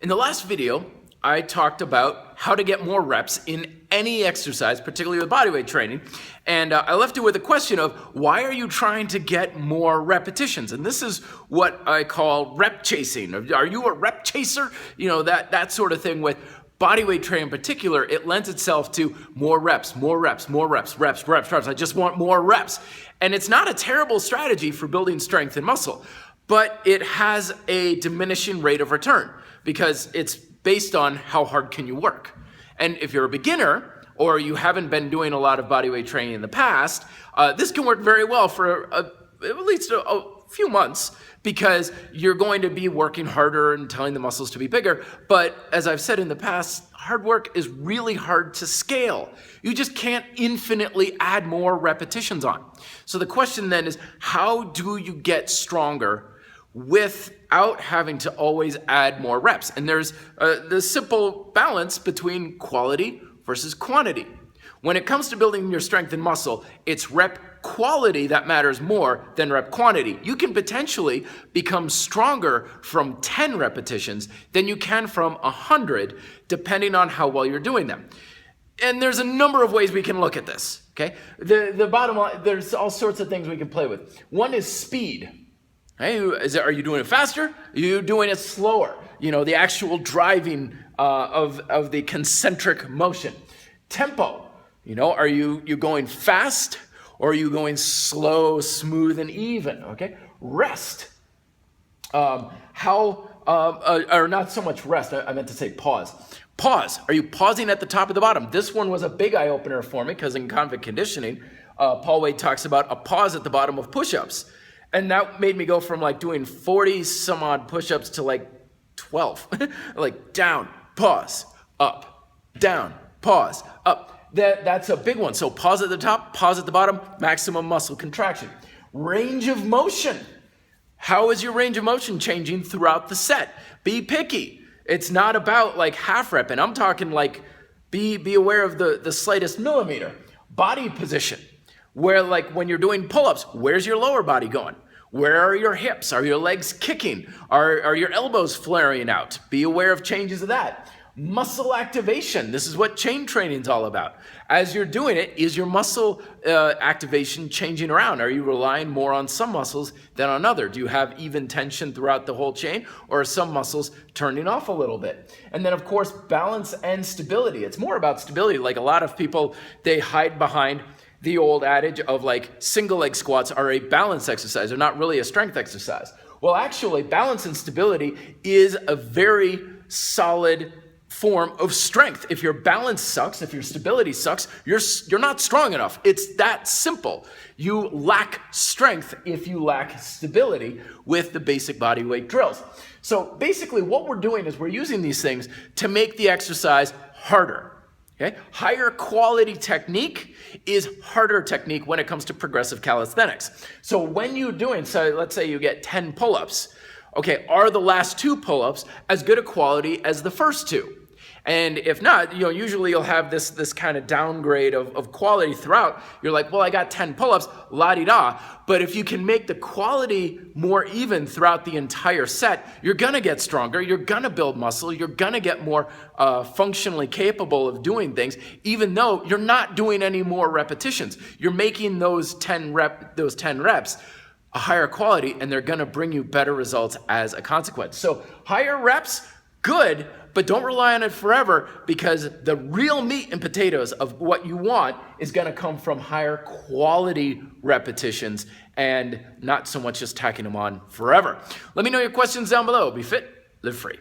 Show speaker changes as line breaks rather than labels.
In the last video, I talked about how to get more reps in any exercise, particularly with bodyweight training. And I left you with a question of why are you trying to get more repetitions? And this is what I call rep chasing. Are you a rep chaser? You know, that sort of thing with bodyweight training in particular. It lends itself to more reps, more reps, more reps, reps, reps, reps. I just want more reps. And it's not a terrible strategy for building strength and muscle, but it has a diminishing rate of return because it's based on how hard can you work. And if you're a beginner or you haven't been doing a lot of bodyweight training in the past, this can work very well for at least a few months because you're going to be working harder and telling the muscles to be bigger. But as I've said in the past, hard work is really hard to scale. You just can't infinitely add more repetitions on. So the question then is, how do you get stronger without having to always add more reps? And there's the simple balance between quality versus quantity. When it comes to building your strength and muscle, it's rep quality that matters more than rep quantity. You can potentially become stronger from 10 repetitions than you can from 100, depending on how well you're doing them. And there's a number of ways we can look at this, okay? The bottom line, there's all sorts of things we can play with. One is speed. Hey, are you doing it faster? Are you doing it slower? You know, the actual driving of the concentric motion. Tempo, you know, are you going fast or are you going slow, smooth, and even, okay? Rest, or not so much rest, I meant to say pause. Pause, are you pausing at the top of the bottom? This one was a big eye-opener for me because in convict conditioning, Paul Wade talks about a pause at the bottom of push-ups. And that made me go from like doing 40 some odd push-ups to like 12. Like down, pause, up, down, pause, up. That's a big one. So pause at the top, pause at the bottom, maximum muscle contraction. Range of motion. How is your range of motion changing throughout the set? Be picky. It's not about like half rep, and I'm talking like be aware of the slightest millimeter. Body position. Where like when you're doing pull-ups, where's your lower body going? Where are your hips? Are your legs kicking? Are your elbows flaring out? Be aware of changes of that. Muscle activation. This is what chain training is all about. As you're doing it, is your muscle activation changing around? Are you relying more on some muscles than on others? Do you have even tension throughout the whole chain, or are some muscles turning off a little bit? And then, of course, balance and stability. It's more about stability. Like a lot of people, they hide behind the old adage of like single leg squats are a balance exercise. They're not really a strength exercise. Well, actually, balance and stability is a very solid form of strength. If your balance sucks, if your stability sucks, you're not strong enough. It's that simple. You lack strength if you lack stability with the basic body weight drills. So basically what we're doing is we're using these things to make the exercise harder. Okay? Higher quality technique is harder technique when it comes to progressive calisthenics. So when you're doing, so let's say you get 10 pull-ups, okay, are the last 2 pull-ups as good a quality as the first 2? And if not, you know, usually you'll have this kind of downgrade of quality throughout. You're like, well, I got 10 pull-ups, la-di-da. But if you can make the quality more even throughout the entire set, you're gonna get stronger, you're gonna build muscle, you're gonna get more functionally capable of doing things, even though you're not doing any more repetitions. You're making those 10 reps a higher quality, and they're gonna bring you better results as a consequence. So higher reps, good, but don't rely on it forever because the real meat and potatoes of what you want is gonna come from higher quality repetitions and not so much just tacking them on forever. Let me know your questions down below. Be fit, live free.